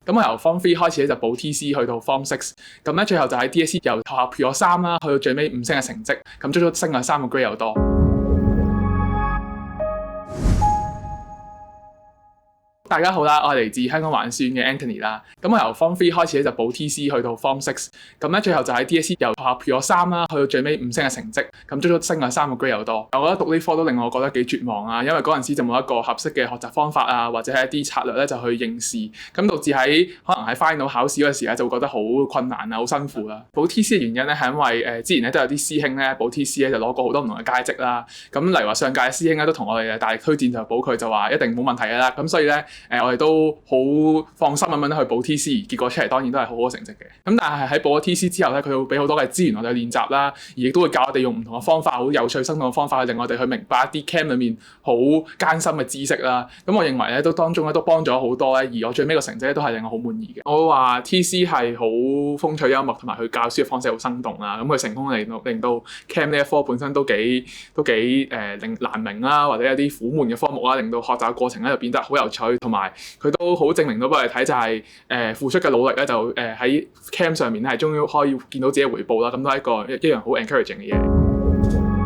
咁我由 Form 3開始咧就補 TC 去到 Form 6，咁咧最後就喺 DSE 由學校撇咗3啦，去到最尾5星嘅成績，咁足足升咗3個 grade 又多。大家好啦，我係嚟自香港華書院嘅 Anthony 啦。咁我由 Form 3開始咧就補 TC 去到 Form 6，咁咧最後就喺 DSE 由學校撇咗3啦，去到最尾5星嘅成績，咁足足升咗3個 grade 又多。我覺得讀呢科都令我覺得幾絕望啊，因為嗰陣時就冇一個合適嘅學習方法啊，或者係一啲策略咧就去應試，咁導致喺可能喺 final 考試嗰時咧就會覺得好困難啊，好辛苦啦。補 TC 嘅原因咧係因為之前咧都有啲師兄咧補 TC 咧就攞過好多唔同嘅佳績啦。咁例如話上屆嘅師兄咧都同我哋大力推薦就補佢，就話一定冇問題㗎啦。咁所以咧我哋都好放心咁樣去補 TC， 結果出嚟當然都係好好成績嘅。咁但係喺補咗 TC 之後咧，佢會俾好多嘅資源我哋練習啦，而亦都會教我哋用唔同嘅方法，好有趣生動嘅方法去令我哋去明白一啲 Chem 裏面好艱辛嘅知識啦。咁我認為咧都當中咧都幫咗好多咧，而我最尾個成績咧都係令我好滿意嘅。我會話 TC 係好風趣幽默，同埋佢教書嘅方式好生動啦。咁佢成功令到 Chem 呢一科本身都幾令難明啦，或者有啲苦悶嘅科目啦，令到學習嘅過程咧就變得好有趣，同埋佢都好證明到俾我哋睇就係付出嘅努力咧就喺 Chem 上面咧係終於可以見到自己嘅回報啦。咁都係一樣好 encouraging 嘅嘢。